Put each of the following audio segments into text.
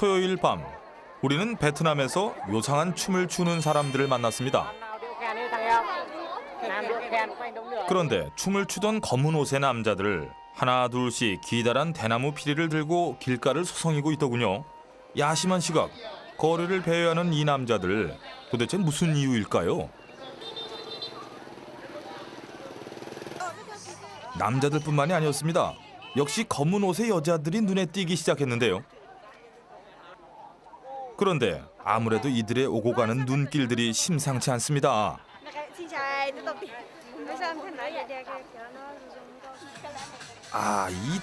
토요일 밤, 우리는 베트남에서 요상한 춤을 추는 사람들을 만났습니다. 그런데 춤을 추던 검은 옷의 남자들 하나 둘씩 기다란 대나무 피리를 들고 길가를 소성이고 있더군요. 야심한 시각, 거리를 배회하는 이 남자들 도대체 무슨 이유일까요? 남자들뿐만이 아니었습니다. 역시 검은 옷의 여자들이 눈에 띄기 시작했는데요. 그런데 아무래도 이들의 오고 가는 눈길들이 심상치 않습니다.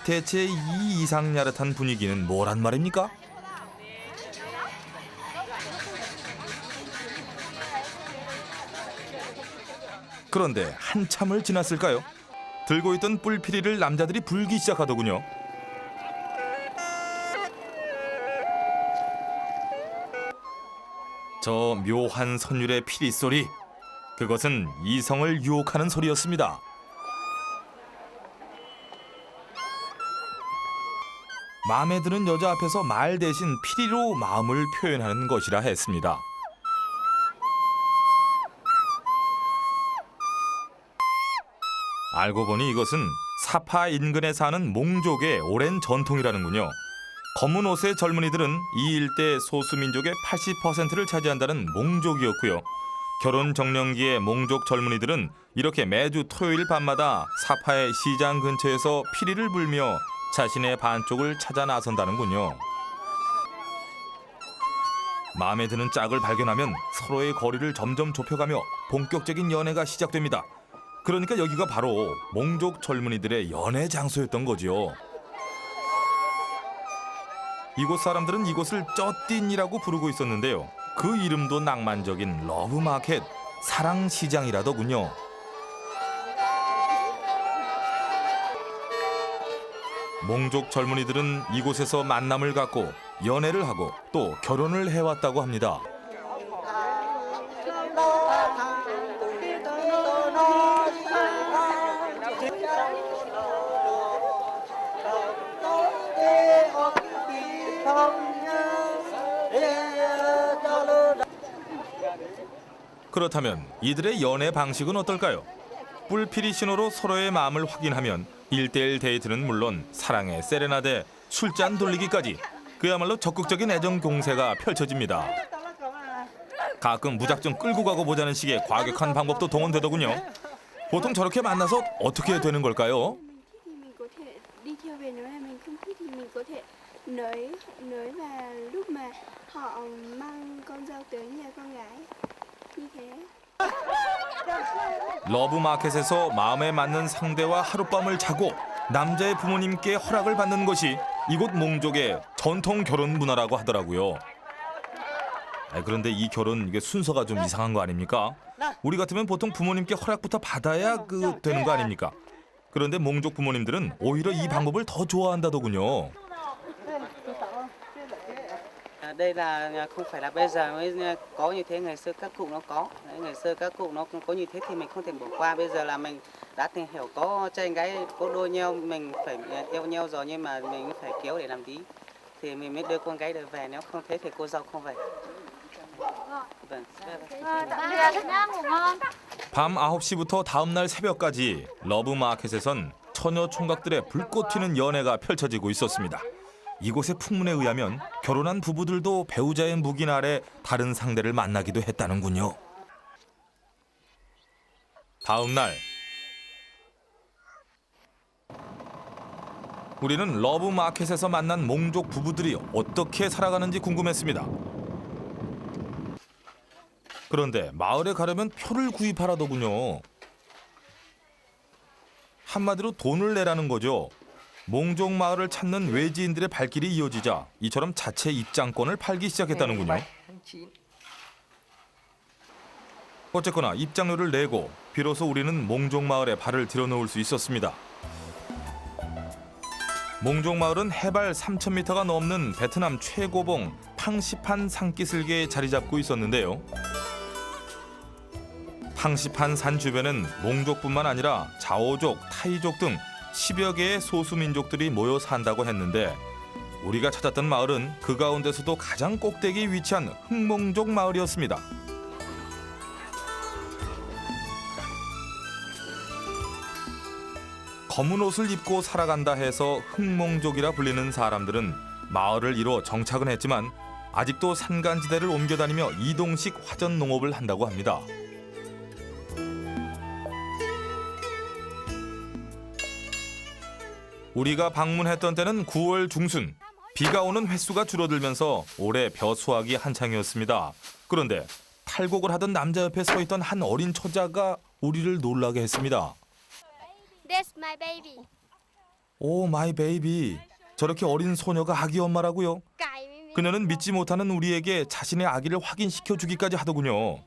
대체 이 이상야릇한 분위기는 뭐란 말입니까? 그런데 한참을 지났을까요? 들고 있던 뿔피리를 남자들이 불기 시작하더군요. 저 묘한 선율의 피리 소리, 그것은 이성을 유혹하는 소리였습니다. 마음에 드는 여자 앞에서 말 대신 피리로 마음을 표현하는 것이라 했습니다. 알고 보니 이것은 사파 인근에 사는 몽족의 오랜 전통이라는군요. 검은 옷의 젊은이들은 이 일대 소수민족의 80%를 차지한다는 몽족이었고요. 결혼 정년기의 몽족 젊은이들은 이렇게 매주 토요일 밤마다 사파의 시장 근처에서 피리를 불며 자신의 반쪽을 찾아 나선다는군요. 마음에 드는 짝을 발견하면 서로의 거리를 점점 좁혀가며 본격적인 연애가 시작됩니다. 그러니까 여기가 바로 몽족 젊은이들의 연애 장소였던 거지요. 이곳 사람들은 이곳을 쩌띵이라고 부르고 있었는데요. 그 이름도 낭만적인 러브마켓, 사랑시장이라더군요. 몽족 젊은이들은 이곳에서 만남을 갖고 연애를 하고 또 결혼을 해왔다고 합니다. 그렇다면 이들의 연애 방식은 어떨까요? 뿔피리 신호로 서로의 마음을 확인하면 1대1 데이트는 물론 사랑의 세레나데, 술잔 돌리기까지 그야말로 적극적인 애정 공세가 펼쳐집니다. 가끔 무작정 끌고 가고 보자는 식의 과격한 방법도 동원되더군요. 보통 저렇게 만나서 어떻게 되는 걸까요? 러브마켓에서 마음에 맞는 상대와 하룻밤을 자고 남자의 부모님께 허락을 받는 것이 이곳 몽족의 전통 결혼 문화라고 하더라고요. 그런데 이 결혼 이게 순서가 좀 이상한 거 아닙니까? 우리 같으면 보통 부모님께 허락부터 받아야 되는 거 아닙니까? 그런데 몽족 부모님들은 오히려 이 방법을 더 좋아한다더군요. Đây là không phải là bây giờ mới có như thế, ngày xưa các cụ nó có. Đấy, ngày xưa các cụ nó cũng có như thế thì mình không thể bỏ qua. Bây giờ là mình đã tìm hiểu có trai gái có đôi nhau, mình phải yêu nhau rồi nhưng mà mình phải kéo để làm tí thì mình mới đưa con gái được về, nếu không thế thì cô dâu không về. Vâng. 밤 9시부터 다음 날 새벽까지 러브마켓에선 처녀 총각들의 불꽃 튀는 연애가 펼쳐지고 있었습니다. 이곳의 풍문에 의하면 결혼한 부부들도 배우자의 묵인 아래 다른 상대를 만나기도 했다는군요. 다음 날 우리는 러브마켓에서 만난 몽족 부부들이 어떻게 살아가는지 궁금했습니다. 그런데 마을에 가려면 표를 구입하라더군요. 한마디로 돈을 내라는 거죠. 몽족 마을을 찾는 외지인들의 발길이 이어지자 이처럼 자체 입장권을 팔기 시작했다는군요. 어쨌거나 입장료를 내고 비로소 우리는 몽족 마을에 발을 들여놓을 수 있었습니다. 몽족 마을은 해발 3,000m가 넘는 베트남 최고봉 팡시판 산기슭에 자리 잡고 있었는데요. 팡시판 산 주변엔 몽족뿐만 아니라 자오족, 타이족 등 10여 개의 소수민족들이 모여 산다고 했는데 우리가 찾았던 마을은 그 가운데서도 가장 꼭대기에 위치한 흑몽족 마을이었습니다. 검은 옷을 입고 살아간다 해서 흑몽족이라 불리는 사람들은 마을을 이뤄 정착은 했지만 아직도 산간지대를 옮겨다니며 이동식 화전 농업을 한다고 합니다. 우리가 방문했던 때는 9월 중순. 비가 오는 횟수가 줄어들면서 올해 벼 수확이 한창이었습니다. 그런데 탈곡을 하던 남자 옆에 서 있던 한 어린 처자가 우리를 놀라게 했습니다. That's my baby. 오 마이 베이비. 저렇게 어린 소녀가 아기 엄마라고요? 그녀는 믿지 못하는 우리에게 자신의 아기를 확인시켜 주기까지 하더군요.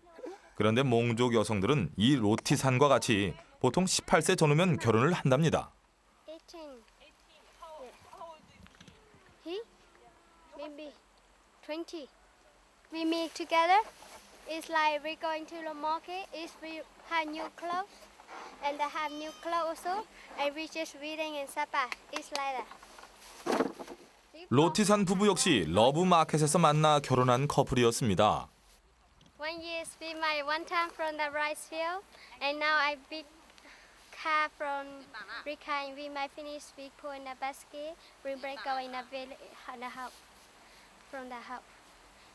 그런데 몽족 여성들은 이 로티산과 같이 보통 18세 전후면 결혼을 한답니다. 18. He? Maybe 20. We meet together. It's like we're going to the market. It's we have new clothes. And they have new clothes also. And we just reading in Sapa. It's like that. 로티산 부부 역시 러브마켓에서 만나 결혼한 커플이었습니다. 1 year we my one time from the rice field. And now I big car from Rikine. We might finish we put in a basket. We break go in a village in the house. From the house.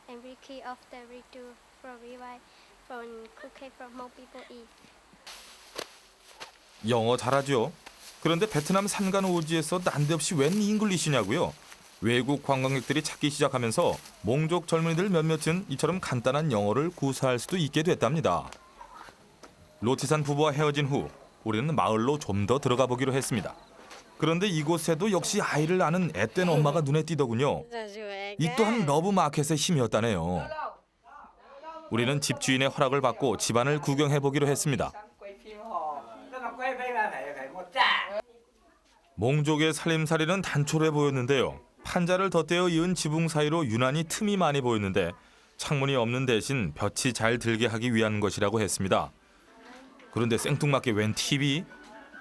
And we keep after we do from rewind from cooking from more people eat. 영어 잘하죠? 그런데 베트남 산간 오지에서 난데없이 웬 잉글리시냐고요? 외국 관광객들이 찾기 시작하면서 몽족 젊은이들 몇몇은 이처럼 간단한 영어를 구사할 수도 있게 됐답니다. 로티산 부부와 헤어진 후 우리는 마을로 좀 더 들어가 보기로 했습니다. 그런데 이곳에도 역시 아이를 아는 앳된 엄마가 눈에 띄더군요. 이 또한 러브마켓의 힘이었다네요. 우리는 집주인의 허락을 받고 집안을 구경해 보기로 했습니다. 몽족의 살림살이는 단촐해 보였는데요. 판자를 덧대어 이은 지붕 사이로 유난히 틈이 많이 보였는데 창문이 없는 대신 볕이 잘 들게 하기 위한 것이라고 했습니다. 그런데 생뚱맞게 웬 TV?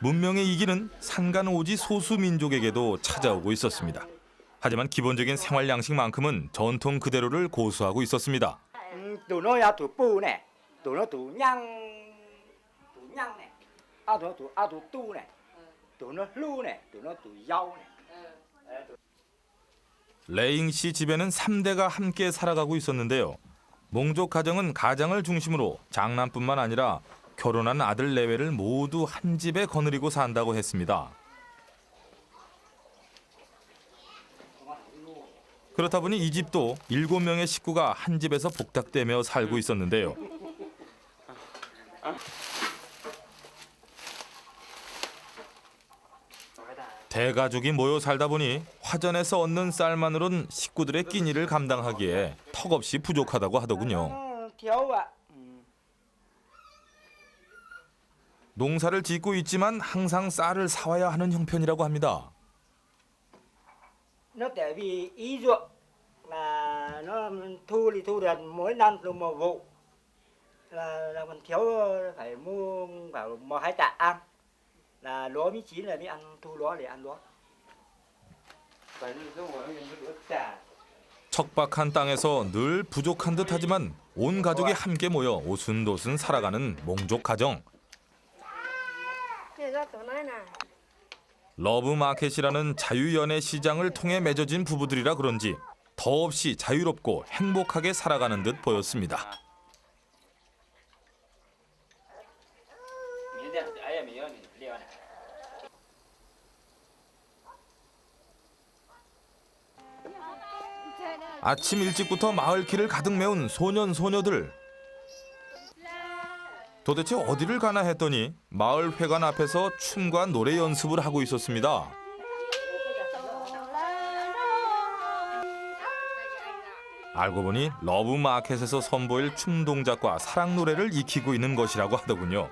문명의 이기는 산간오지 소수민족에게도 찾아오고 있었습니다. 하지만 기본적인 생활 양식만큼은 전통 그대로를 고수하고 있었습니다. tụi nó ra tụi pu nè, tụi nó tụi nhăn nè, tụi tu nè, tụi nó hlu nè, tụi nó tụi dâu nè. 레잉 씨 집에는 3대가 함께 살아가고 있었는데요. 몽족 가정은 가장을 중심으로 장남뿐만 아니라 결혼한 아들 내외를 모두 한 집에 거느리고 산다고 했습니다. 그렇다 보니 이 집도 7명의 식구가 한 집에서 복닥대며 살고 있었는데요. 대가족이 모여 살다 보니 화전에서 얻는 쌀만으론 식구들의 끼니를 감당하기에 턱없이 부족하다고 하더군요. Thiếu ạ. 농사를 짓고 있지만 항상 쌀을 사와야 하는 형편이라고 합니다. Nó tại vì ý ruộng là nó thu thì thu được mỗi năm được một vụ là mình thiếu phải mua vào một hai tạ ăn là lúa mới chín là mới ăn thu lúa để ăn lúa. Phải cái bữa trả. 척박한 땅에서 늘 부족한 듯하지만 온 가족이 함께 모여 오순도순 살아가는 몽족 가정. 러브마켓이라는 자유연애 시장을 통해 맺어진 부부들이라 그런지 더없이 자유롭고 행복하게 살아가는 듯 보였습니다. 아침 일찍부터 마을 길을 가득 메운 소년 소녀들. 도대체 어디를 가나 했더니 마을 회관 앞에서 춤과 노래 연습을 하고 있었습니다. 알고 보니 러브마켓에서 선보일 춤 동작과 사랑 노래를 익히고 있는 것이라고 하더군요.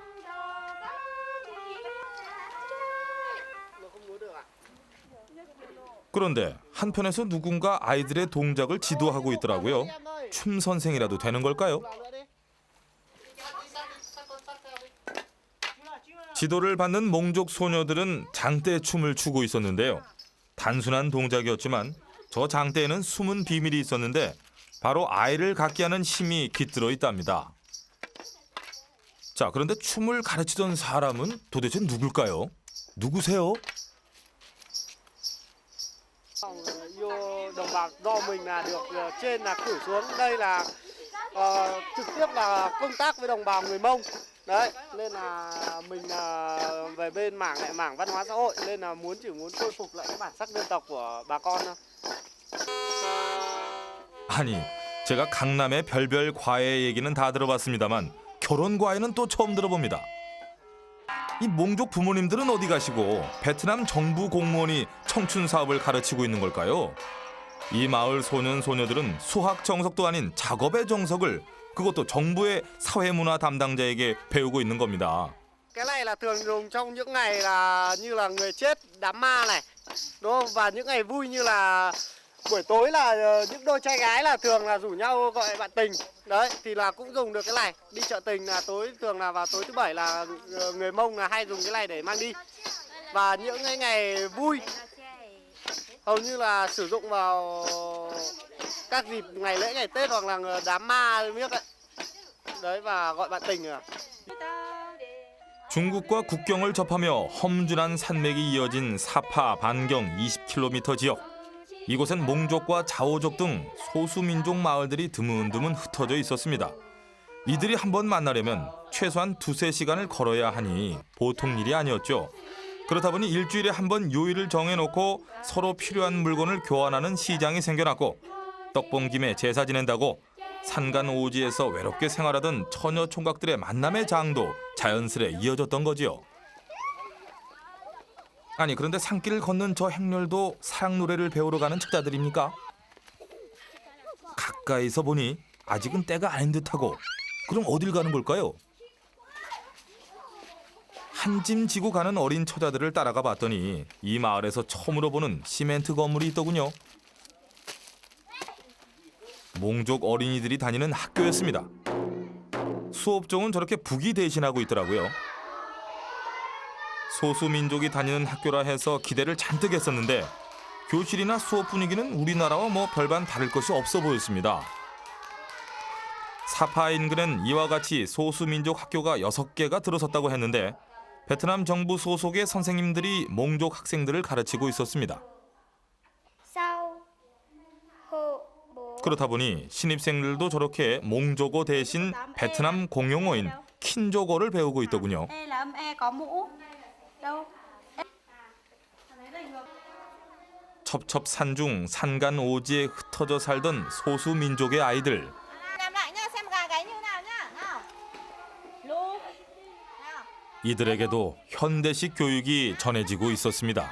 그런데 한편에서 누군가 아이들의 동작을 지도하고 있더라고요. 춤 선생이라도 되는 걸까요? 지도를 받는 몽족 소녀들은 장대 춤을 추고 있었는데요. 단순한 동작이었지만 저 장대에는 숨은 비밀이 있었는데 바로 아이를 갖게 하는 힘이 깃들어 있답니다. 자, 그런데 춤을 가르치던 사람은 도대체 누굴까요? 누구세요? Vô đồng bào do mình là được trên là cử xuống đây là trực tiếp là công tác với đồng bào người Mông. Đấy, nên là mình về bên mảng văn hóa xã hội nên là chỉ muốn khôi phục lại cái bản sắc dân tộc của bà con thôi. 아니, 제가 강남의 별별 과외 얘기는 다 들어봤습니다만 결혼 과외는 또 처음 들어봅니다. 이 몽족 부모님들은 어디 가시고 베트남 정부 공무원이 청춘 사업을 가르치고 있는 걸까요? 이 마을 소년 소녀들은 수학 정석도 아닌 작업의 정석을 그것도 정부의 사회문화 담당자에게 배우고 있는 겁니다. Cái này là thường dùng trong những ngày là như là người chết, đám ma này. Đúng không? Và những ngày vui như là buổi tối là những đôi trai gái là thường là rủ nhau gọi bạn tình. Đấy, thì là cũng dùng được cái này. Đi chợ tình là thường là vào tối thứ bảy là người Mông là hay dùng cái này để mang đi. Và những cái ngày vui hầu như là sử dụng vào các dịp ngày lễ ngày Tết hoặc là đám ma biết đấy. Đấy và gọi bạn tình à. 중국과 국경을 접하며 험준한 산맥이 이어진 사파 반경 20km 지역. 이곳엔 몽족과 자오족 등 소수민족 마을들이 드문드문 흩어져 있었습니다. 이들이 한번 만나려면 최소한 2~3시간을 걸어야 하니 보통 일이 아니었죠. 그렇다 보니 일주일에 한 번 요일을 정해놓고 서로 필요한 물건을 교환하는 시장이 생겨났고 떡본 김에 제사 지낸다고 산간 오지에서 외롭게 생활하던 처녀 총각들의 만남의 장도 자연스레 이어졌던 거지요. 아니, 그런데 산길을 걷는 저 행렬도 사랑 노래를 배우러 가는 처자들입니까? 가까이서 보니 아직은 때가 아닌 듯하고 그럼 어딜 가는 걸까요? 한 짐 지고 가는 어린 처자들을 따라가 봤더니 이 마을에서 처음으로 보는 시멘트 건물이 있더군요. 몽족 어린이들이 다니는 학교였습니다. 수업종은 저렇게 북이 대신하고 있더라고요. 소수민족이 다니는 학교라 해서 기대를 잔뜩 했었는데 교실이나 수업 분위기는 우리나라와 뭐 별반 다를 것이 없어 보였습니다. 사파 인근엔 이와 같이 소수민족 학교가 6개가 들어섰다고 했는데 베트남 정부 소속의 선생님들이 몽족 학생들을 가르치고 있었습니다. 그렇다 보니 신입생들도 저렇게 몽족어 대신 베트남 공용어인 킨족어를 배우고 있더군요. 첩첩산중 산간 오지에 흩어져 살던 소수 민족의 아이들. 이들에게도 현대식 교육이 전해지고 있었습니다.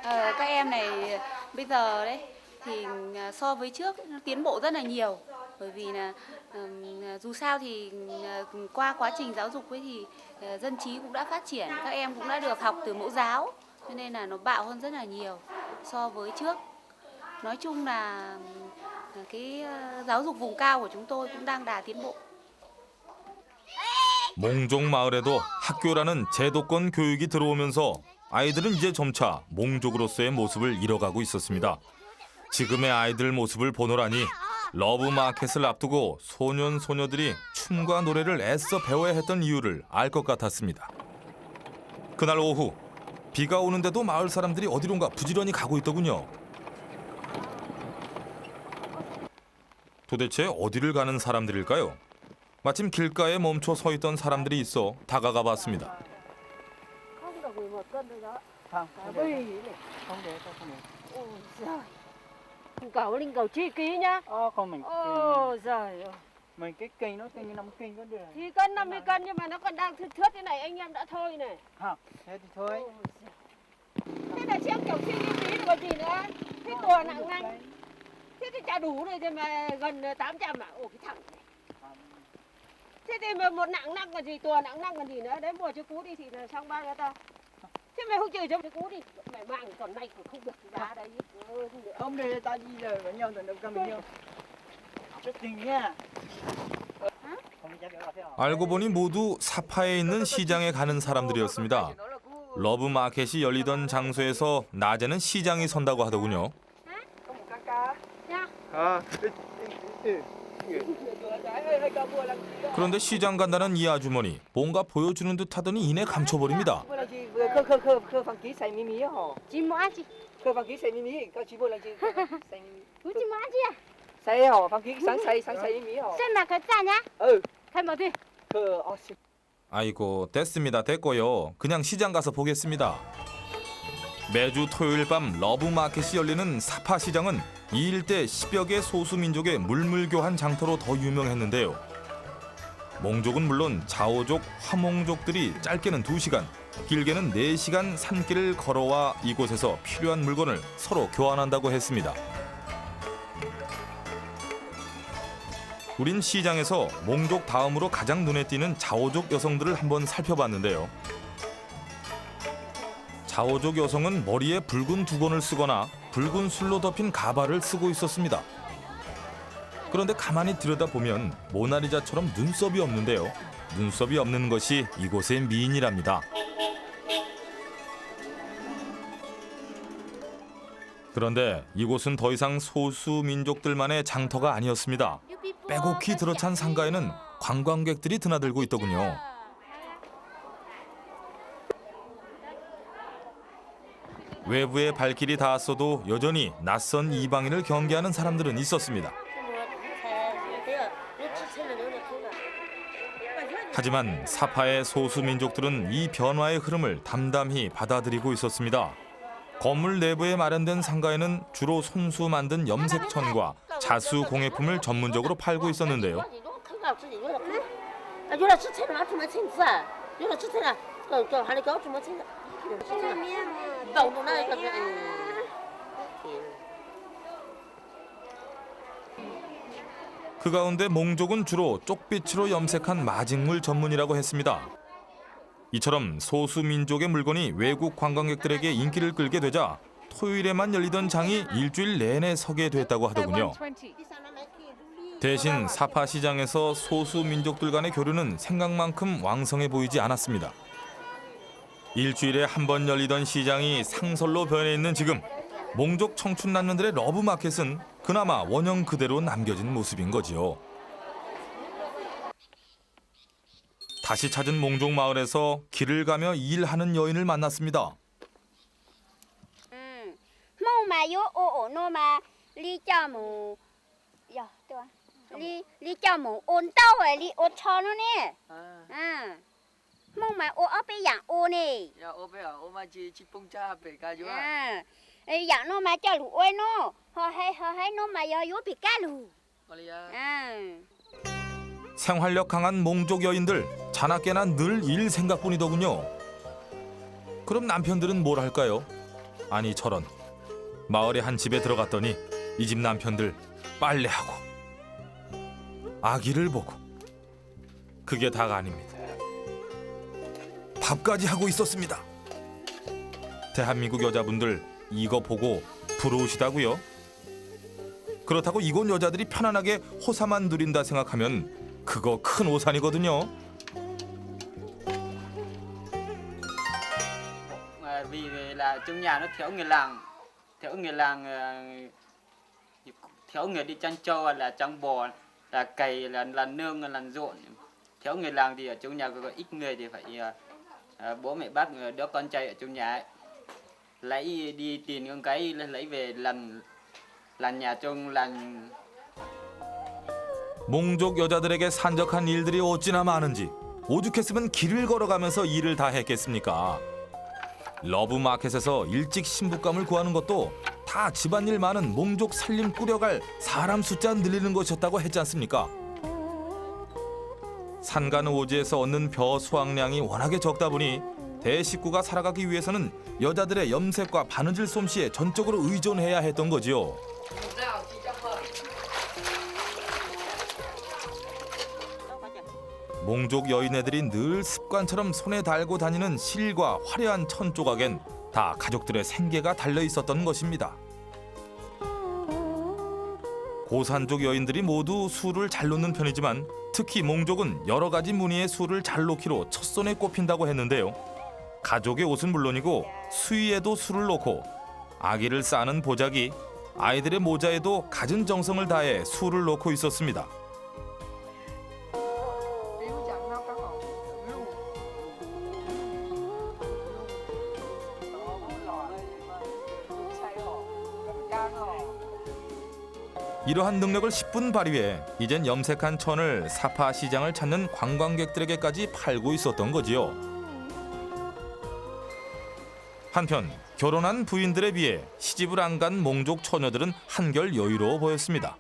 Các em này bây giờ đấy thì so với trước tiến bộ rất là nhiều, bởi vì là dù sao thì qua quá trình giáo dục ấy thì dân trí cũng đã phát triển, các em cũng đã được học từ mẫu giáo, cho nên là nó bạo hơn rất là nhiều so với trước. Nói chung là cái giáo dục vùng cao của chúng tôi cũng đang đà tiến bộ. 몽족 마을에도 학교라는 제도권 교육이 들어오면서 아이들은 이제 점차 몽족으로서의 모습을 잃어가고 있었습니다. 지금의 아이들 모습을 보노라니 러브 마켓을 앞두고 소년 소녀들이 춤과 노래를 애써 배워야 했던 이유를 알 것 같았습니다. 그날 오후 비가 오는데도 마을 사람들이 어디론가 부지런히 가고 있더군요. 도대체 어디를 가는 사람들일까요? 마침 길가에 멈춰 서 있던 사람들이 있어 다가가 봤습니다. Cậu lên cầu chi ký nhá. Không mình. Giời ơi. Mình cái cây nó cây 5 cây có được. Thì cân 50 cân nhưng mà nó còn đang thướt thế này anh em đã thôi này. Hả? Thế thì thôi. Thế là xem kiểu chi phí được còn gì nữa. Thế tùa nặng nặng. Thế thì chả đủ rồi thì mà gần 800 à. Ồ cái thằng này. Thế thì mà một nặng nặng còn gì, tùa nặng nặng còn gì nữa. Đấy mua cho cú đi thì là xong bao nhiêu ta. Thế mày không chịu cho cú đi. Mày mang còn nay còn không được giá đấy. Không để ta đi rồi với nhau rồi đâu cầm nhau. Chút tình nha. 알고 보니 모두 사파에 있는 시장에 가는 사람들이었습니다. 러브 마켓이 열리던 장소에서 낮에는 시장이 선다고 하더군요. 그런데 시장 간다는 이 아주머니 뭔가 보여주는 듯 하더니 이내 감춰버립니다. Khơ bằng ký xài mì hả? Chị mua ăn chị? Khơ bằng ký xài mì, các chị vừa là chị xài mì. Chị mua ăn chị à? Xài hả? Bằng ký sáng xài mì hả? Xem là cái gì nhá? Ừ. Khai mở đi. Khơ 아이고 됐습니다. 됐고요. 그냥 시장 가서 보겠습니다. 매주 토요일 밤 러브마켓이 열리는 사파 시장은 이 일대 10여 개 소수민족의 물물교환 장터로 더 유명했는데요. 몽족은 물론 자오족, 화몽족들이 짧게는 2시간, 길게는 4시간 산길을 걸어와 이곳에서 필요한 물건을 서로 교환한다고 했습니다. 우린 시장에서 몽족 다음으로 가장 눈에 띄는 자오족 여성들을 한번 살펴봤는데요. 자오족 여성은 머리에 붉은 두건을 쓰거나 붉은 술로 덮인 가발을 쓰고 있었습니다. 그런데 가만히 들여다보면 모나리자처럼 눈썹이 없는데요. 눈썹이 없는 것이 이곳의 미인이랍니다. 그런데 이곳은 더 이상 소수 민족들만의 장터가 아니었습니다. 빼곡히 들어찬 상가에는 관광객들이 드나들고 있더군요. 외부의 발길이 닿았어도 여전히 낯선 이방인을 경계하는 사람들은 있었습니다. 하지만 사파의 소수 민족들은 이 변화의 흐름을 담담히 받아들이고 있었습니다. 건물 내부에 마련된 상가에는 주로 손수 만든 염색천과 자수 공예품을 전문적으로 팔고 있었는데요. 그 가운데 몽족은 주로 쪽빛으로 염색한 마직물 전문이라고 했습니다. 이처럼 소수 민족의 물건이 외국 관광객들에게 인기를 끌게 되자 토요일에만 열리던 장이 일주일 내내 서게 됐다고 하더군요. 대신 사파 시장에서 소수 민족들 간의 교류는 생각만큼 왕성해 보이지 않았습니다. 일주일에 한 번 열리던 시장이 상설로 변해 있는 지금 몽족 청춘 남녀들의 러브마켓은 그나마 원형 그대로 남겨진 모습인 거지요. 다시 찾은 몽족 마을에서 길을 가며 일하는 여인을 만났습니다. 마요 오노 마 리자모 야 또 리자모 온다오 리 5,000원에 몽마 오 앞에 양 오네 Ya ope à, oma chi pung cha pe ka ju 양 노마 짜루 오이노 허해 노마 여요 비까루 생활력 강한 몽족 여인들 자나깨나 늘 일 생각뿐이더군요. 그럼 남편들은 뭘 할까요? 아니 저런. 마을의 한 집에 들어갔더니 이 집 남편들 빨래하고 아기를 보고 그게 다가 아닙니다. 밥까지 하고 있었습니다. 대한민국 여자분들 이거 보고 부러우시다고요? 그렇다고 이곳 여자들이 편안하게 호사만 누린다 생각하면 그거 큰 오산이거든요. Vì là trong nhà nó thiếu người làng thiếu người đi chăn trâu là chăn bò là cày là nương là ruộng, thiếu người làng thì ở trong nhà có ít người thì phải bố mẹ bác đứa con trai ở trong nhà ấy. Lấy đi tìm con cái lấy về làm nhà trong làm. 몽족 여자들에게 산적한 일들이 어찌나 많은지 오죽했으면 길을 걸어가면서 일을 다 했겠습니까? 러브마켓에서 일찍 신부감을 구하는 것도 다 집안일 많은 몽족 살림 꾸려갈 사람 숫자 늘리는 것이었다고 했지 않습니까? 산간 오지에서 얻는 벼 수확량이 워낙에 적다 보니 대식구가 살아가기 위해서는 여자들의 염색과 바느질 솜씨에 전적으로 의존해야 했던 거지요. 몽족 여인애들이 늘 습관처럼 손에 달고 다니는 실과 화려한 천 조각엔 다 가족들의 생계가 달려 있었던 것입니다. 고산족 여인들이 모두 술을 잘 놓는 편이지만 특히 몽족은 여러 가지 무늬의 술을 잘 놓기로 첫손에 꼽힌다고 했는데요. 가족의 옷은 물론이고 수의에도 술을 놓고 아기를 싸는 보자기, 아이들의 모자에도 갖은 정성을 다해 술을 넣고 있었습니다. 이러한 능력을 10분 발휘해 이젠 염색한 천을 사파 시장을 찾는 관광객들에게까지 팔고 있었던 거지요. 한편 결혼한 부인들에 비해 시집을 안 간 몽족 처녀들은 한결 여유로워 보였습니다.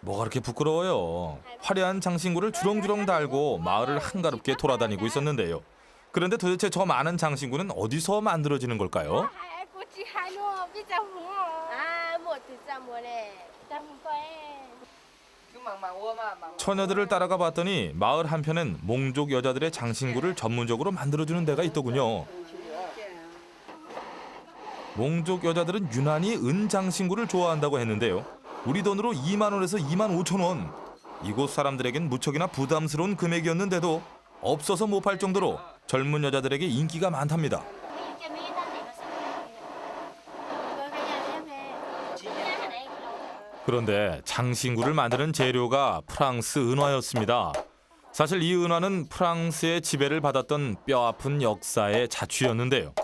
뭐가 그렇게 부끄러워요. 화려한 장신구를 주렁주렁 달고 마을을 한가롭게 돌아다니고 있었는데요. 그런데 도대체 저 많은 장신구는 어디서 만들어지는 걸까요? 처녀들을 따라가 봤더니 마을 한편엔 몽족 여자들의 장신구를 전문적으로 만들어주는 데가 있더군요. 몽족 여자들은 유난히 은 장신구를 좋아한다고 했는데요. 우리 돈으로 2만 원에서 2만 5천 원. 이곳 사람들에겐 무척이나 부담스러운 금액이었는데도 없어서 못 팔 정도로 젊은 여자들에게 인기가 많답니다. 그런데 장신구를 만드는 재료가 프랑스 은화였습니다. 사실 이 은화는 프랑스의 지배를 받았던 뼈아픈 역사의 자취였는데요.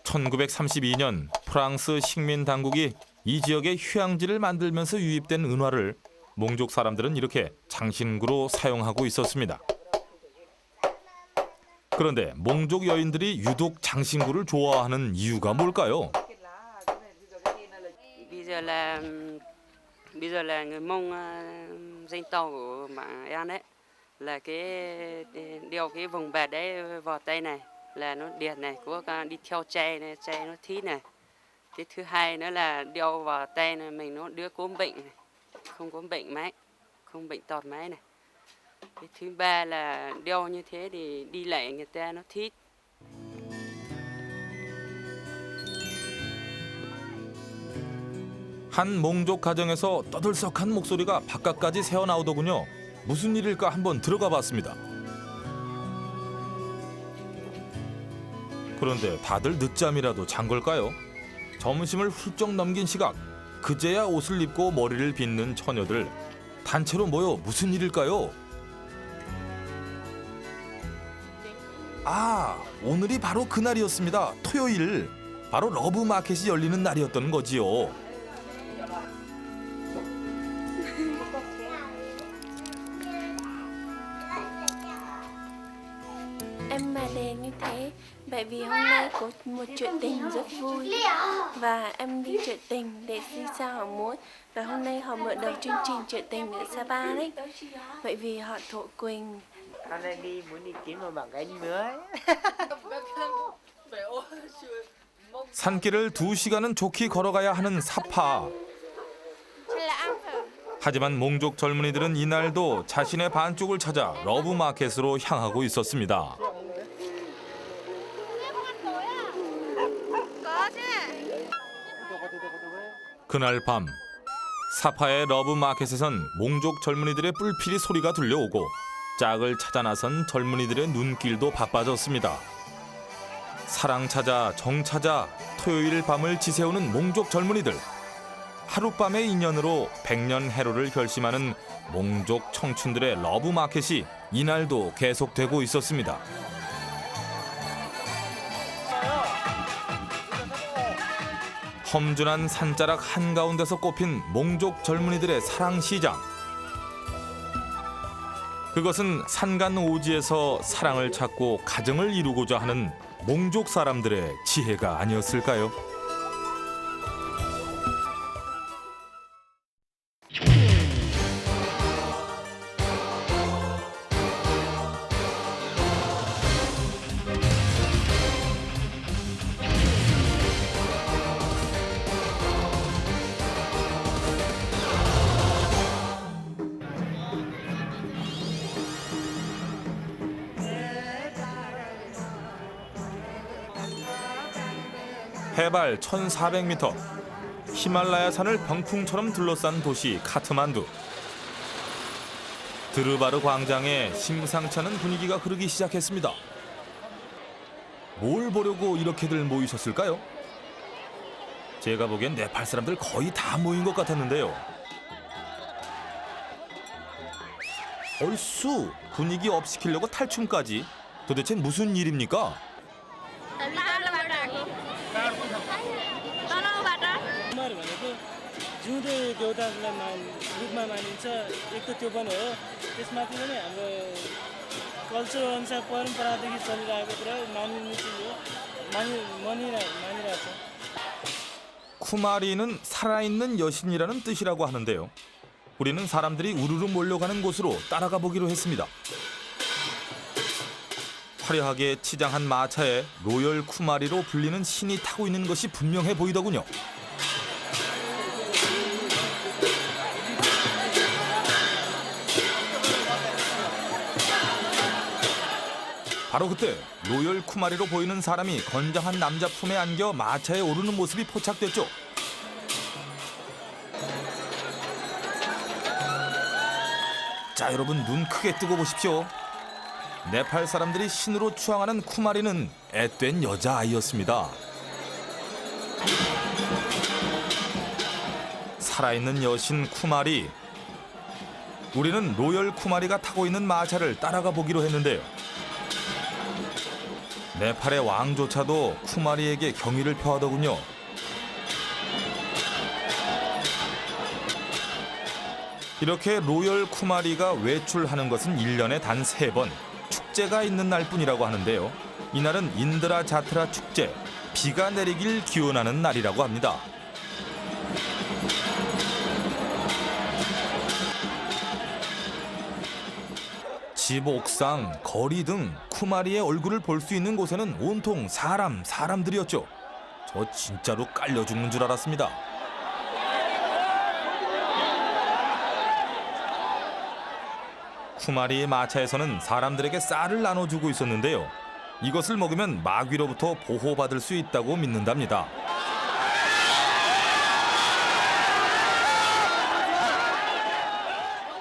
(1932년) 프랑스 식민 당국이 이 지역에 휴양지를 만들면서 유입된 은화를 몽족 사람들은 이렇게 장신구로 사용하고 있었습니다. 그런데 몽족 여인들이 유독 장신구를 좋아하는 이유가 뭘까요? Bây giờ là người Mông dân tộc của bạn em đấy là cái đeo cái vòng bạc đấy vào tay này là nó đẹp này, có đi theo tre này, tre nó thít này. Cái thứ hai nữa là đeo vào tay này mình nó đứa có bệnh này, không có bệnh máy, không bệnh tọt máy này. Cái thứ ba là đeo như thế thì đi lại người ta nó thít. 한 몽족 가정에서 떠들썩한 목소리가 바깥까지 새어나오더군요. 무슨 일일까 한번 들어가 봤습니다. 그런데 다들 늦잠이라도 잔 걸까요? 점심을 훌쩍 넘긴 시각, 그제야 옷을 입고 머리를 빗는 처녀들. 단체로 모여 무슨 일일까요? 아, 오늘이 바로 그날이었습니다. 토요일. 바로 러브 마켓이 열리는 날이었던 거지요. Em mà đèn như thế bởi vì hôm nay có một chuyện tình rất vui và em đi chuyện tình để đi sang họ muốn và hôm nay họ mở đầu chương trình chuyện tình ở Sapa đấy, bởi vì họ thổ quỳnh. Hôm nay muốn đi kiếm một bạn gái mới. 산길을 2시간은 좋게 걸어가야 하는 사파. 하지만 몽족 젊은이들은 이날도 자신의 반쪽을 찾아 러브 마켓으로 향하고 있었습니다. 그날 밤 사파의 러브 마켓에선 몽족 젊은이들의 뿔피리 소리가 들려오고 짝을 찾아 나선 젊은이들의 눈길도 바빠졌습니다. 사랑 찾아 정 찾아 토요일 밤을 지새우는 몽족 젊은이들. 하룻밤의 인연으로 100년 해로를 결심하는 몽족 청춘들의 러브 마켓이 이날도 계속되고 있었습니다. 험준한 산자락 한가운데서 꼽힌 몽족 젊은이들의 사랑 시장. 그것은 산간 오지에서 사랑을 찾고 가정을 이루고자 하는 몽족 사람들의 지혜가 아니었을까요? 해발 1,400m, 히말라야 산을 병풍처럼 둘러싼 도시 카트만두. 드르바르 광장에 심상치 않은 분위기가 흐르기 시작했습니다. 뭘 보려고 이렇게들 모이셨을까요? 제가 보기엔 네팔 사람들 거의 다 모인 것 같았는데요. 얼쑤 분위기 업 시키려고 탈춤까지. 도대체 무슨 일입니까? जिउँदो देउतालाई रूपमा मानिन्छ एक त त्यो पनि हो त्यसमाथि पनि हाम्रो कल्चर अनुसार परम्परादेखि चलिरहेको कुरा मानिने चिज हो मानिरहेको छ. 쿠마리는 살아있는 여신이라는 뜻이라고 하는데요. 우리는 사람들이 우르르 몰려가는 곳으로 따라가 보기로 했습니다. 화려하게 치장한 마차에 로열 쿠마리로 불리는 신이 타고 있는 것이 분명해 보이더군요. 바로 그때 로열 쿠마리로 보이는 사람이 건장한 남자 품에 안겨 마차에 오르는 모습이 포착됐죠. 자, 여러분 눈 크게 뜨고 보십시오. 네팔 사람들이 신으로 추앙하는 쿠마리는 앳된 여자아이였습니다. 살아있는 여신 쿠마리. 우리는 로열 쿠마리가 타고 있는 마차를 따라가 보기로 했는데요. 네팔의 왕조차도 쿠마리에게 경의를 표하더군요. 이렇게 로열 쿠마리가 외출하는 것은 1년에 단 3번, 축제가 있는 날뿐이라고 하는데요. 이날은 인드라 자트라 축제, 비가 내리길 기원하는 날이라고 합니다. 집 옥상, 거리 등 쿠마리의 얼굴을 볼 수 있는 곳에는 온통 사람들이었죠. 저 진짜로 깔려 죽는 줄 알았습니다. 쿠마리의 마차에서는 사람들에게 쌀을 나눠주고 있었는데요. 이것을 먹으면 마귀로부터 보호받을 수 있다고 믿는답니다.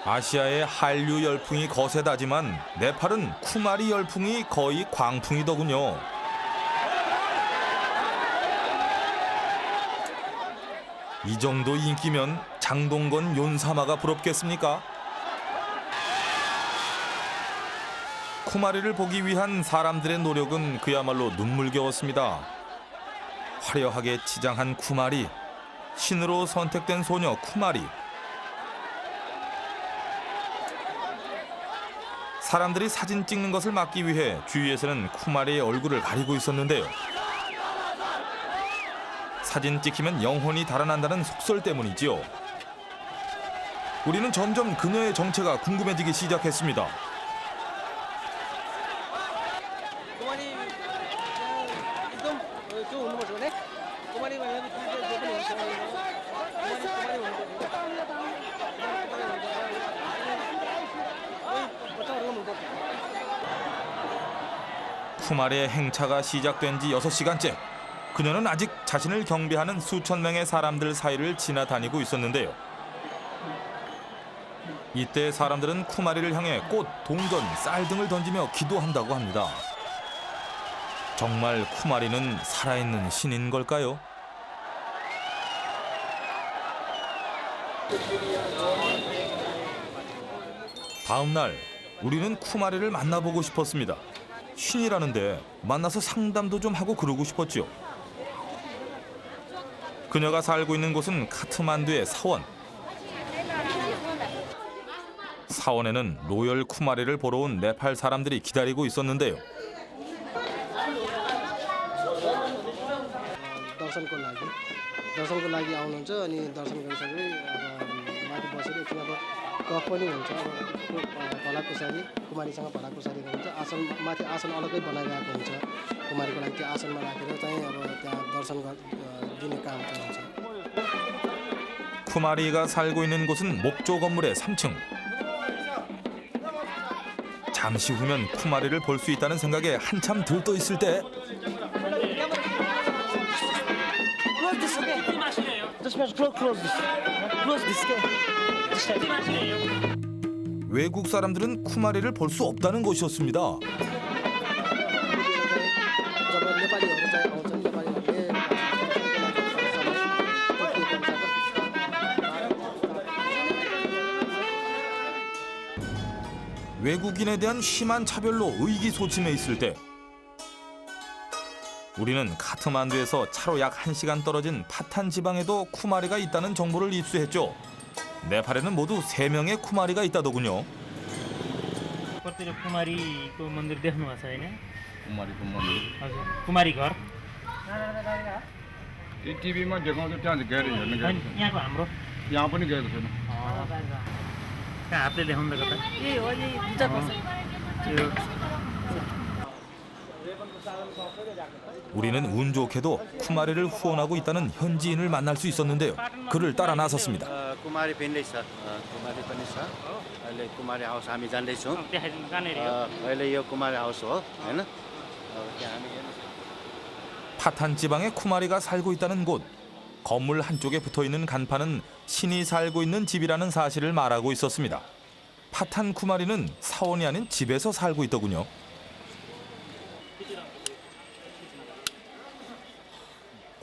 아시아의 한류 열풍이 거세다지만 네팔은 쿠마리 열풍이 거의 광풍이더군요. 이 정도 인기면 장동건 윤사마가 부럽겠습니까? 쿠마리를 보기 위한 사람들의 노력은 그야말로 눈물겨웠습니다. 화려하게 치장한 쿠마리, 신으로 선택된 소녀 쿠마리. 사람들이 사진 찍는 것을 막기 위해 주위에서는 쿠마리의 얼굴을 가리고 있었는데요. 사진 찍히면 영혼이 달아난다는 속설 때문이지요. 우리는 점점 그녀의 정체가 궁금해지기 시작했습니다. 쿠마리의 행차가 시작된 지 6시간째. 그녀는 아직 자신을 경배하는 수천 명의 사람들 사이를 지나다니고 있었는데요. 이때 사람들은 쿠마리를 향해 꽃, 동전, 쌀 등을 던지며 기도한다고 합니다. 정말 쿠마리는 살아있는 신인 걸까요? 다음 날 우리는 쿠마리를 만나보고 싶었습니다. 신이라는데 만나서 상담도 좀 하고 그러고 싶었죠. 그녀가 살고 있는 곳은 카트만두의 사원. 사원에는 로열 쿠마리를 보러 온 네팔 사람들이 기다리고 있었는데요. दर्शनको लागि आउनुहुन्छ अनि दर्शन गरिसकेपछि अब माथि बसेर एकछिन अब गफ पनि हुन्छ। अब भलाकुसारी कुमारीसँग भलाकुसारी गरिन्छ। आसन माथि आसन अलग्गै बनाइरहेको हुन्छ। कुमारीको लागि त्यो आसनमा राखेर चाहिँ अब त्यहाँ दर्शन दिने काम चाहिँ हुन्छ। 쿠마리가 살고 있는 곳은 목조 건물의 3층. 잠시 후면 쿠마리를 볼 수 있다는 생각에 한참 들떠 있을 때 this okay? Just close this. Close this, okay? 외국 사람들은 쿠마리를 볼 수 없다는 것이었습니다. जब नेपालीहरू चाहिँ आउँछन् नेपालीहरूले 외국인에 대한 심한 차별로 의기소침해 있을 때 우리는 카트만두에서 차로 약 1시간 떨어진 파탄 지방에도 쿠마리가 있다는 정보를 입수했죠. 네팔에는 모두 3명의 쿠마리가 있다더군요. कुमारीको मन्दिर देख्नु भएको छ हैन? कुमारीको मन्दिर हजुर कुमारी घर टिभीमा देखाउँछ त्यहाँ गएर हेर्न गएको यहाँको हाम्रो यहाँ पनि गएको छैन कहाँ हातले देखाउँदा कता ए हो नि दुईटा पर्छ 우리는 운 좋게도 쿠마리를 후원하고 있다는 현지인을 만날 수 있었는데요. 그를 따라 나섰습니다. कुमारी भिन्दै छ कुमारी पनि छ अहिले कुमारी हाउस हामी जान्दैछौँ अहिले यो कुमारी हाउस हो हैन त्यहाँ हामी 파탄 지방에 쿠마리가 살고 있다는 곳. 건물 한쪽에 붙어있는 간판은 신이 살고 있는 집이라는 사실을 말하고 있었습니다. 파탄 쿠마리는 사원이 아닌 집에서 살고 있더군요.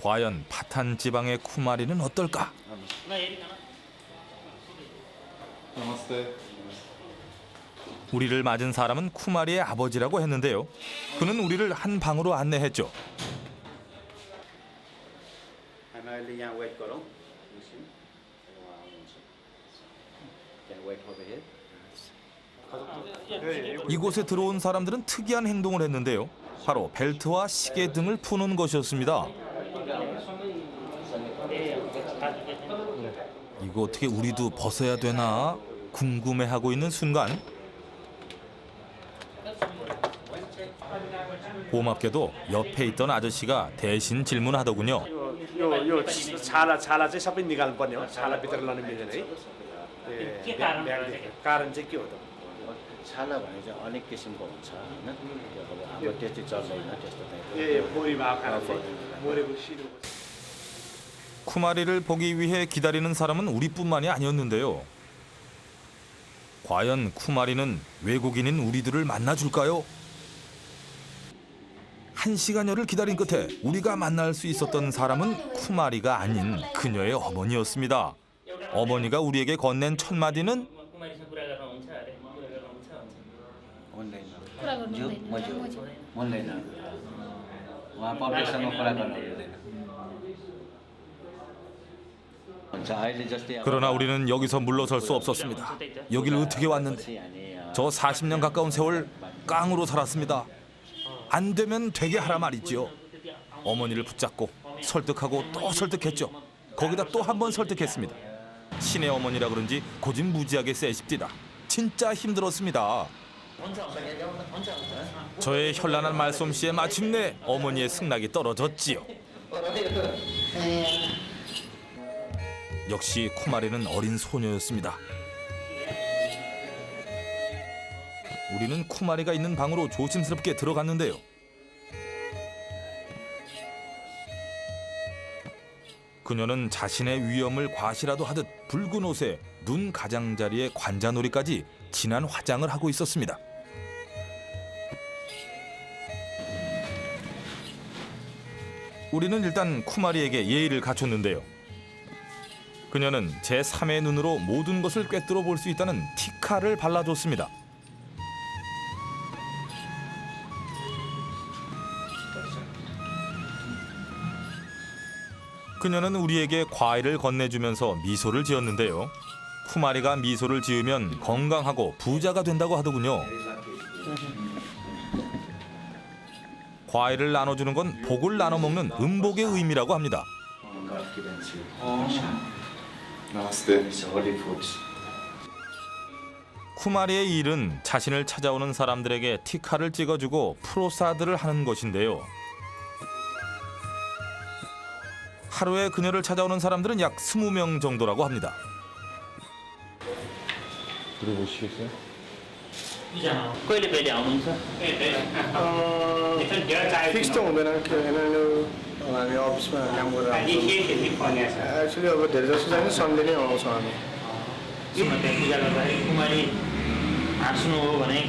과연 파탄 지방의 쿠마리는 어떨까? 우리를 맞은 사람은 쿠마리의 아버지라고 했는데요. 그는 우리를 한 방으로 안내했죠. हामी अहिले यहाँ वेट गरौँ 이곳에 들어온 사람들은 특이한 행동을 했는데요. 바로 벨트와 시계 등을 푸는 것이었습니다. 이거 어떻게 우리도 벗어야 되나 궁금해하고 있는 순간 고맙게도 옆에 있던 아저씨가 대신 질문하더군요. यो छाला चाहिँ सबै निकाल्नु पर्ने हो छालाभित्र लानु मिल्दैन है कारण चाहिँ के हो त छाला भने चाहिँ अनेक किसिमको हुन्छ हैन अब त्यति चल्दैन त्यस्तो ए बोरी भएको मोरेको सिरो 쿠마리를 보기 위해 기다리는 사람은 우리뿐만이 아니었는데요. 과연 쿠마리는 외국인인 우리들을 만나줄까요? 1시간여를 기다린 끝에 우리가 만날 수 있었던 사람은 쿠마리가 아닌 그녀의 어머니였습니다. 어머니가 우리에게 건넨 첫 마디는 그러나 우리는 여기서 물러설 수 없었습니다. 여길 어떻게 왔는데 저 40년 가까운 세월 깡으로 살았습니다. 안 되면 되게 하라 말이지요. 어머니를 붙잡고 설득하고 또 설득했죠. 거기다 또 한 번 설득했습니다. 신의 어머니라 그런지 고집무지하게 세십디다. 진짜 힘들었습니다. 저의 현란한 말솜씨에 마침내 어머니의 승낙이 떨어졌지요. 역시 쿠마리는 어린 소녀였습니다. 우리는 쿠마리가 있는 방으로 조심스럽게 들어갔는데요. 그녀는 자신의 위험을 과시라도 하듯 붉은 옷에 눈 가장자리에 관자놀이까지 진한 화장을 하고 있었습니다. 우리는 일단 쿠마리에게 예의를 갖췄는데요. 그녀는 제3의 눈으로 모든 것을 꿰뚫어 볼 수 있다는 티카를 발라줬습니다. 그녀는 우리에게 과일을 건네주면서 미소를 지었는데요. 쿠마리가 미소를 지으면 건강하고 부자가 된다고 하더군요. 과일을 나눠주는 건 복을 나눠 먹는 음복의 의미라고 합니다. 쿠마리의 일은 자신을 찾아오는 사람들에게 티카를 찍어주고 프로사드를 하는 것인데요. 하루에 그녀를 찾아오는 사람들은 약 20명 정도라고 합니다. 들어보시겠어요? फिक्स त हुँदैन किनभने हामी अफिसमा काम गरेर आउँछौँ एक्चुअली अब धेरै जसो चाहिँ सन्डे नै आउँछौँ हामी पूजा गर्दाखेरि कुमारी हाँस्नु हो भने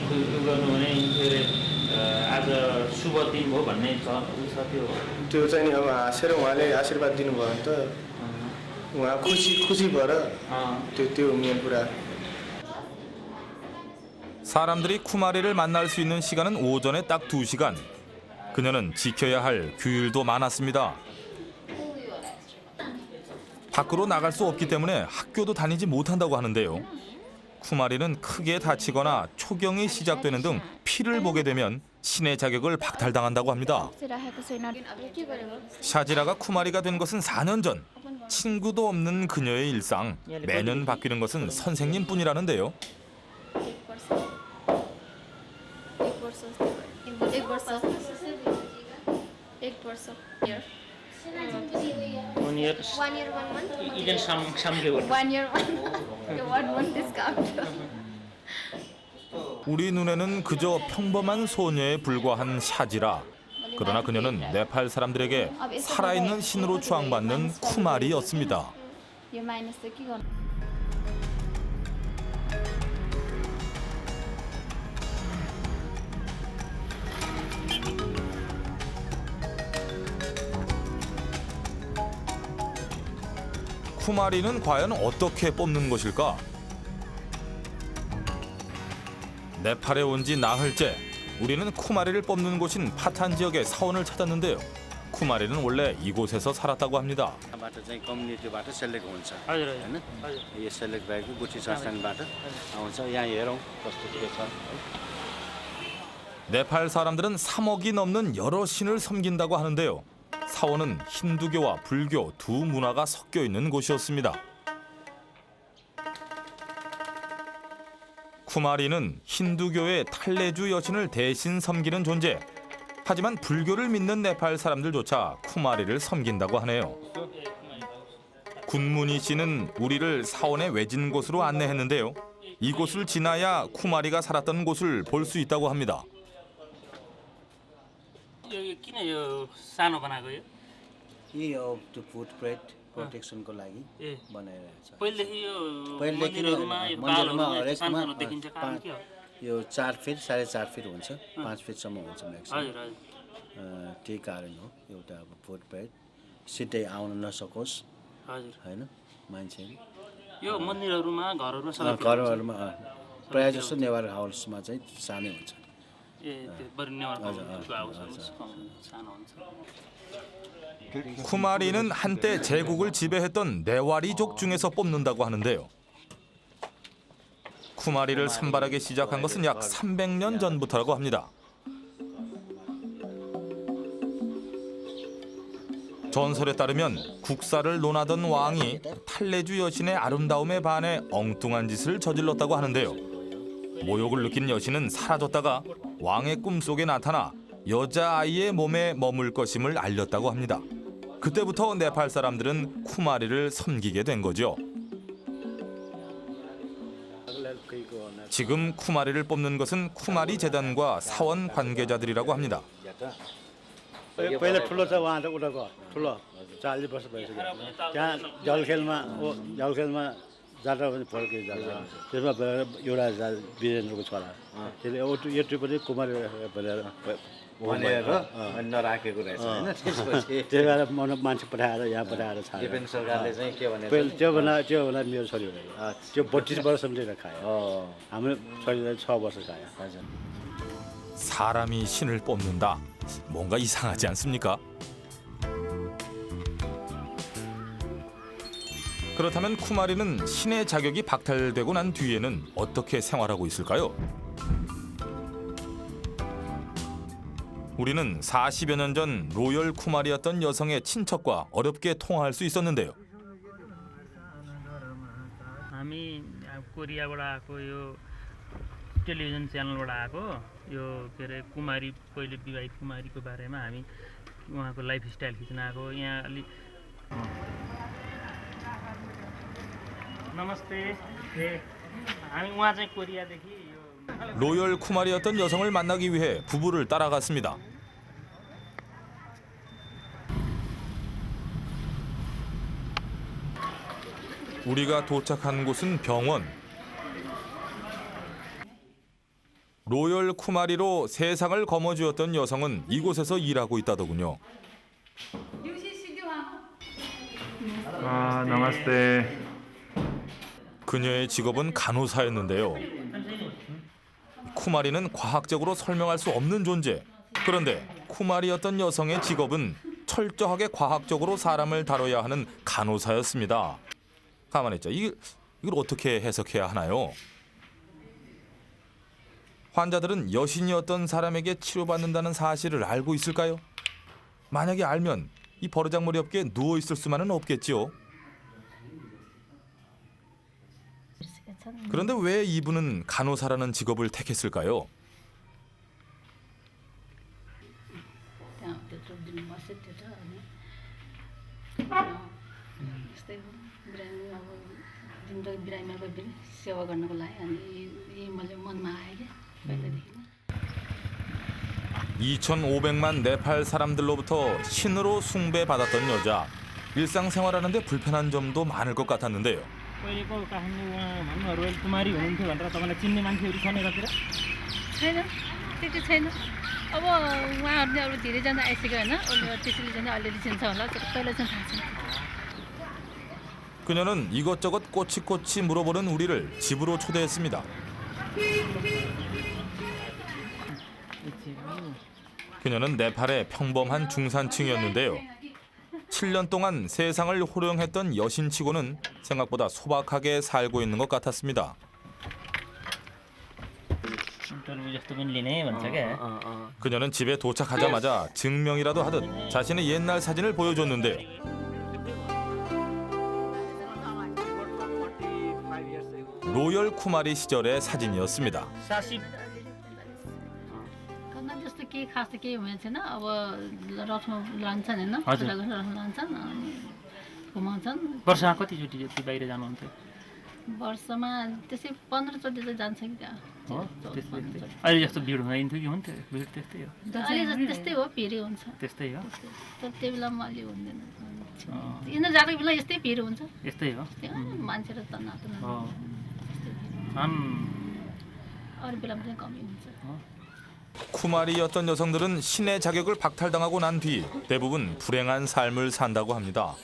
गर्नु भने आज शुभ दिन हो भन्ने छ त्यो चाहिँ नि अब हाँसेर उहाँले आशीर्वाद दिनुभयो भने त उहाँ खुसी भएर त्यो मेन कुरा. 사람들이 쿠마리를 만날 수 있는 시간은 오전에 딱 2시간. 그녀는 지켜야 할 규율도 많았습니다. 밖으로 나갈 수 없기 때문에 학교도 다니지 못한다고 하는데요. 쿠마리는 크게 다치거나 초경이 시작되는 등 피를 보게 되면 신의 자격을 박탈당한다고 합니다. 샤지라가 쿠마리가 된 것은 4년 전. 친구도 없는 그녀의 일상. 매년 바뀌는 것은 선생님뿐이라는데요. One year, 1 month. Even some give. 1 year, 1 month discount. 우리 눈에는 그저 평범한 소녀에 불과한 샤지라. 그러나 그녀는 네팔 사람들에게 살아있는 신으로 추앙받는 쿠마리였습니다. 쿠마리는 과연 어떻게 뽑는 것일까? 네팔에 온 지 나흘째. 우리는 쿠마리를 뽑는 곳인 파탄 지역의 사원을 찾았는데요. 쿠마리는 원래 이곳에서 살았다고 합니다. चाहिँ कम्युनिटीबाट सेलेक्ट हुन्छ हजुर हैन यो सेलेक्ट भएको गुठी संस्थानबाट आउँछ यहाँ हेरौँ कस्तो के छ. 네팔 사람들은 3억이 넘는 여러 신을 섬긴다고 하는데요. 사원은 힌두교와 불교 두 문화가 섞여 있는 곳이었습니다. 쿠마리는 힌두교의 탈레주 여신을 대신 섬기는 존재. 하지만 불교를 믿는 네팔 사람들조차 쿠마리를 섬긴다고 하네요. 군문희 씨는 우리를 사원의 외진 곳으로 안내했는데요. 이곳을 지나야 쿠마리가 살았던 곳을 볼 수 있다고 합니다. यो किन यो सानो बनाएको यो? यो फुटप्रिन्ट प्रोटेक्सनको लागि बनाइरहेको छ. पहिलेदेखि यो मन्दिरमा हरेकमा देखिन्छ कारण के हो? यो 4 फिट 4.5 फिट हुन्छ 5 फिटसम्म हुन्छ म्याक्सिमम. त्यही कारण हो एउटा अब फुटप्रिन्ट सिधै आउन नसकोस् हैन मान्छे. यो मन्दिरहरुमा घरहरुमा प्राय जस्तो नेवार हाउसमा चाहिँ सानै हुन्छ. 쿠마리는 한때 제국을 지배했던 네와리족 중에서 뽑는다고 하는데요. 쿠마리를 산발하기 시작한 것은 약 300년 전부터라고 합니다. 전설에 따르면 국사를 논하던 왕이 탈레주 여신의 아름다움에 반해 엉뚱한 짓을 저질렀다고 하는데요. 모욕을 느낀 여신은 사라졌다가 왕의 꿈속에 나타나 여자아이의 몸에 머물 것임을 알렸다고 합니다. 그때부터 네팔 사람들은 쿠마리를 섬기게 된 거죠. 지금 쿠마리를 뽑는 것은 쿠마리 재단과 사원 관계자들이라고 합니다. पहिला ठुलो छ उहाँ त उठाको ठुलो 40 वर्ष भइसक्यो. त्यहाँ जलखेलमा जात्रा पनि फर्कियो जात्रा. त्यसमा एउटा वीरेन्द्रको छोरा. त्यसले यो पनि कुमारी भनेर नराखेको रहेछ हैन. त्यसपछि त्यही भएर मान्छे पठाएर यहाँ पठाएर छाड्यो. डिफेन्स सरकारले चाहिँ के भने त्यो बेला मेरो छोरी हो. त्यो 32 वर्षसम्म खायो. हाम्रो छोरीले 6 वर्ष खायो. हजुर. 사람이 신을 뽑는다. 뭔가 이상하지 않습니까? 그렇다면 쿠마리는 신의 자격이 박탈되고 난 뒤에는 어떻게 생활하고 있을까요? 우리는 40여 년 전 로열 쿠마리였던 여성의 친척과 어렵게 통화할 수 있었는데요. हामी कोरियाबाट आएको यो टेलिभिजन च्यानलबाट आएको यो के अरे कुमारी पहिले विवाहित कुमारीको बारेमा हामी उहाँको लाइफ स्टाइल खिच्न आएको. यहाँ अलि नमस्ते. हामी उहाँ चाहिँ कोरियादेखि 로열 쿠마리였던 여성을 만나기 위해 부부를 따라갔습니다. 우리가 도착한 곳은 병원. 로열 쿠마리로 세상을 거머쥐었던 여성은 이곳에서 일하고 있다더군요. 아, 나마스테. 그녀의 직업은 간호사였는데요. 쿠마리는 과학적으로 설명할 수 없는 존재. 그런데 쿠마리였던 여성의 직업은 철저하게 과학적으로 사람을 다뤄야 하는 간호사였습니다. 가만히 있자. 이걸 어떻게 해석해야 하나요? 환자들은 여신이었던 사람에게 치료받는다는 사실을 알고 있을까요? 만약에 알면 이 버르장머리 업계에 누워 있을 수만은 없겠지요. 그런데 왜 이분은 간호사라는 직업을 택했을까요? सेवा गर्नको लागि अनि यही मैले मनमा आयो क्या पहिलादेखि 2,500만 네팔 사람들로부터 신으로 숭배받았던 여자. 일상생활하는데 불편한 점도 많을 것 같았는데요. पहिलेको काठमाडौँमा भन्नु रोयल कुमारी हुनुहुन्थ्यो भनेर तपाईँलाई चिन्ने मान्छेहरू छन् यतातिर? छैन त्यति छैन अब उहाँहरू नै अरू धेरैजना आइसक्यो होइन त्यसैले चाहिँ अलिअलि चिन्छ होला पहिला चाहिँ थाहा छैन. 그녀는 이것저것 꼬치꼬치 물어보는 우리를 집으로 초대했습니다. 그녀는 네팔의 평범한 중산층이었는데요. 7년 동안 세상을 호령했던 여신치고는 생각보다 소박하게 살고 있는 것 같았습니다. 그녀는 집에 도착하자마자 증명이라도 하듯 자신의 옛날 사진을 보여줬는데요. 로열 쿠마리 시절의 사진이었습니다. जस्तो केही खास त केही हुने छैन अब रथमा लान्छन् होइन लान्छन् घुमाउँछन् वर्षमा कतिचोटि जति बाहिर जानुहुन्थ्यो? वर्षमा त्यसै 15 चोटि चाहिँ जान्छ कि त्यहाँ. अहिले जस्तो भिड हुँदैन कि हुन्थ्यो? भिड त्यस्तै हो? अहिले त्यस्तै हो, भिड हुन्छ. त्यस्तै हो? तर त्यो बेलामा अलि हुँदैन. यिनीहरू जाएको बेला यस्तै भिड हुन्छ. यस्तै हो? मान्छेहरू तनातन अरू बेलामा चाहिँ कमी हुन्छ. 쿠마리였던 여성들은 신의 자격을 박탈당하고 난 뒤 대부분 불행한 삶을 산다고 합니다.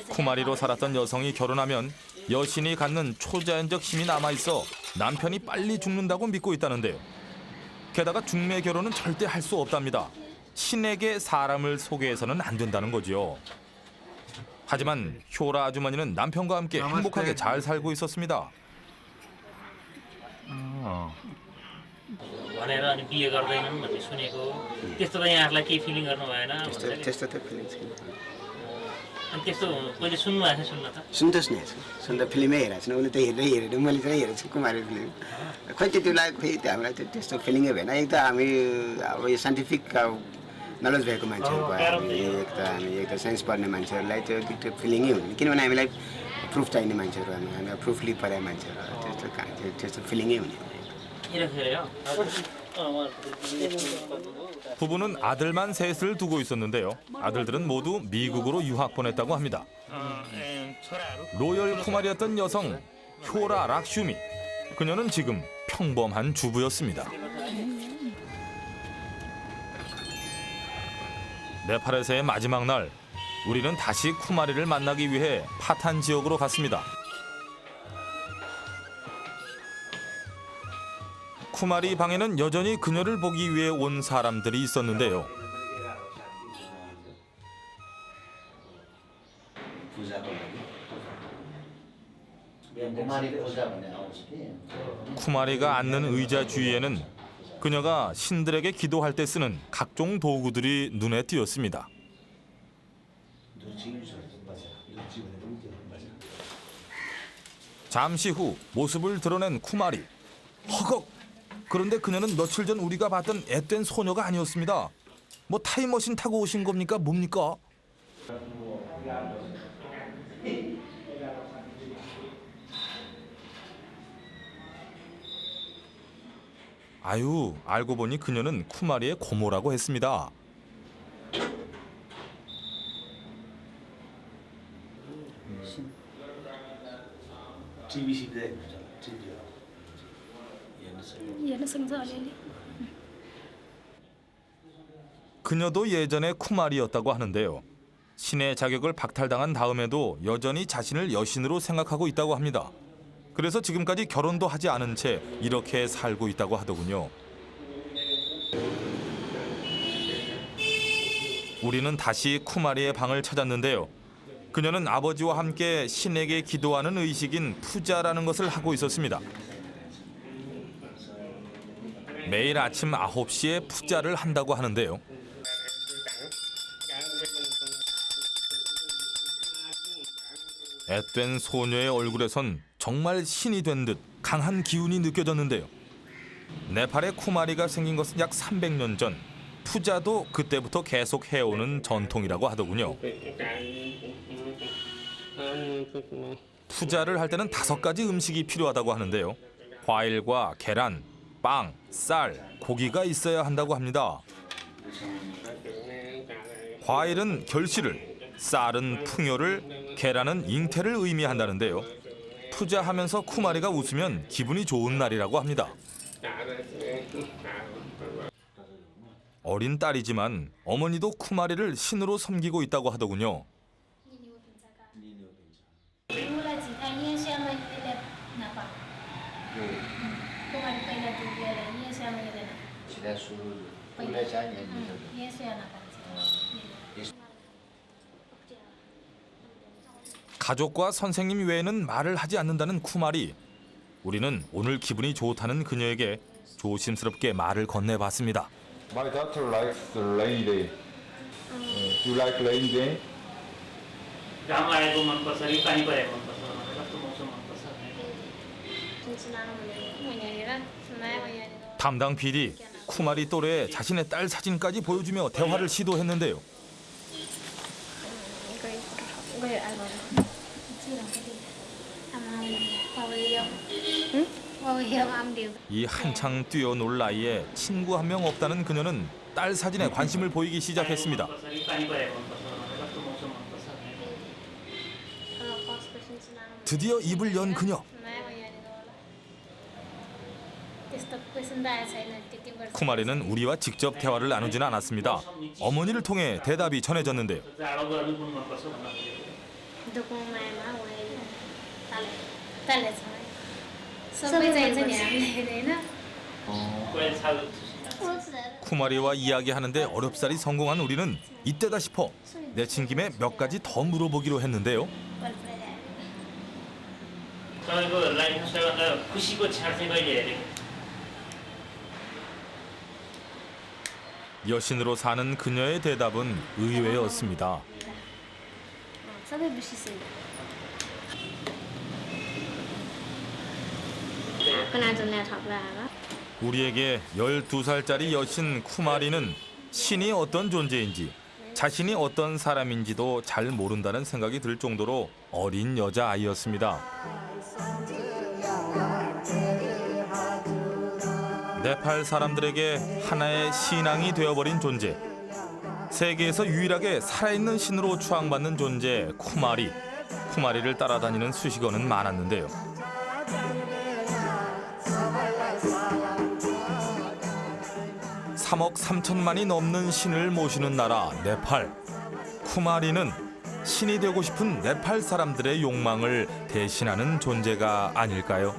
쿠마리로 살았던 여성이 결혼하면 여신이 갖는 초자연적 힘이 남아있어 남편이 빨리 죽는다고 믿고 있다는데요. 게다가 중매 결혼은 절대 할 수 없답니다. 신에게 사람을 소개해서는 안 된다는 거지요. 하지만 효라 아주머니는 남편과 함께 행복하게 잘 살고 있었습니다. भनेर अनि बिहे गर्दैनन् भन्ने सुनेको त्यस्तो त यहाँहरूलाई केही फिलिङ गर्नु भएन? त्यस्तो त फिलिङ छैन. अनि त्यस्तो पहिले सुन्नु भएको छ? सुन्न त सुन्नुहोस् न सुन्दा फिल्मै हेरेको छैन. उसले त हेरेर मैले चाहिँ हेरेको छु कुमारी फिल्म. खोइ त्यति बेला खोइ हामीलाई त त्यस्तो फिलिङै भएन. एक त हामी अब यो साइन्टिफिक नलेज भएको मान्छेहरू भयो. एक त साइन्स पढ्ने मान्छेहरूलाई त्यो फिलिङै हुने. किनभने हामीलाई प्रुफ चाहिने मान्छेहरू हामी प्रुफली पढाए मान्छेहरू त्यस्तो फिलिङै हुने. 부부는 아들만 셋을 두고 있었는데요. 아들들은 모두 미국으로 유학 보냈다고 합니다. 로열 쿠마리였던 여성 효라 락슈미. 그녀는 지금 평범한 주부였습니다. 네팔에서의 마지막 날, 우리는 다시 쿠마리를 만나기 위해 파탄 지역으로 갔습니다. 쿠마리 방에는 여전히 그녀를 보기 위해 온 사람들이 있었는데요. 쿠마리가 앉는 의자 주위에는 그녀가 신들에게 기도할 때 쓰는 각종 도구들이 눈에 띄었습니다. 잠시 후 모습을 드러낸 쿠마리. 허걱! 그런데 그녀는 며칠 전 우리가 봤던 앳된 소녀가 아니었습니다. 뭐 타임머신 타고 오신 겁니까? 뭡니까? 아유, 알고 보니 그녀는 쿠마리의 고모라고 했습니다. 그녀도 예전에 쿠마리였다고 하는데요. 신의 자격을 박탈당한 다음에도 여전히 자신을 여신으로 생각하고 있다고 합니다. 그래서 지금까지 결혼도 하지 않은 채 이렇게 살고 있다고 하더군요. 우리는 다시 쿠마리의 방을 찾았는데요. 그녀는 아버지와 함께 신에게 기도하는 의식인 푸자라는 것을 하고 있었습니다. 매일 아침 9시에 푸자를 한다고 하는데요. 앳된 소녀의 얼굴에선 정말 신이 된 듯 강한 기운이 느껴졌는데요. 네팔에 쿠마리가 생긴 것은 약 300년 전. 푸자도 그때부터 계속 해오는 전통이라고 하더군요. 푸자를 할 때는 5가지 음식이 필요하다고 하는데요. 과일과 계란, 빵, 쌀, 고기가 있어야 한다고 합니다. 과일은 결실을, 쌀은 풍요를, 계란은 잉태를 의미한다는데요. 푸자하면서 쿠마리가 웃으면 기분이 좋은 날이라고 합니다. 어린 딸이지만 어머니도 쿠마리를 신으로 섬기고 있다고 하더군요. 가족과 선생님 외에는 말을 하지 않는다는 쿠마리. 우리는 오늘 기분이 좋다는 그녀에게 조심스럽게 말을 건네봤습니다. My daughter likes the rainy day. Do you like rainy day? 담당 PD, 쿠마리 또래에 자신의 딸 사진까지 보여주며 대화를 시도했는데요. 이 한창 뛰어놀 나이에 친구 한 명 없다는 그녀는 딸 사진에 관심을 보이기 시작했습니다. 드디어 입을 연 그녀. 쿠마리는 우리와 직접 대화를 나누진 않았습니다. 어머니를 통해 대답이 전해졌는데요. 쿠마리와 이야기하는데 어렵사리 성공한 우리는 이때다 싶어 내친 김에 몇 가지 더 물어보기로 했는데요. 여신으로 사는 그녀의 대답은 의외였습니다. 우리에게 12살짜리 여신 쿠마리는 신이 어떤 존재인지, 자신이 어떤 사람인지도 잘 모른다는 생각이 들 정도로 어린 여자아이였습니다. 네팔 사람들에게 하나의 신앙이 되어버린 존재. 세계에서 유일하게 살아있는 신으로 추앙받는 존재 쿠마리. 쿠마리를 따라다니는 수식어는 많았는데요. 3억 3천만이 넘는 신을 모시는 나라 네팔. 쿠마리는 신이 되고 싶은 네팔 사람들의 욕망을 대신하는 존재가 아닐까요?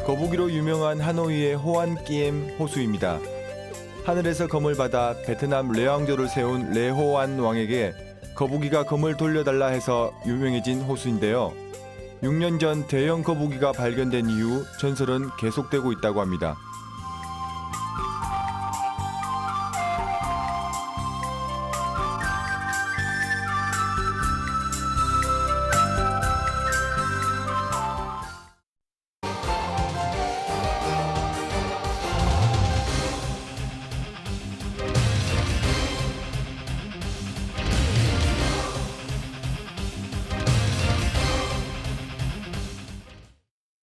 거북이로 유명한 하노이의 호안끼엠 호수입니다. 하늘에서 검을 받아 베트남 레왕조를 세운 레호안 왕에게 거북이가 검을 돌려달라 해서 유명해진 호수인데요. 6년 전 대형 거북이가 발견된 이후 전설은 계속되고 있다고 합니다.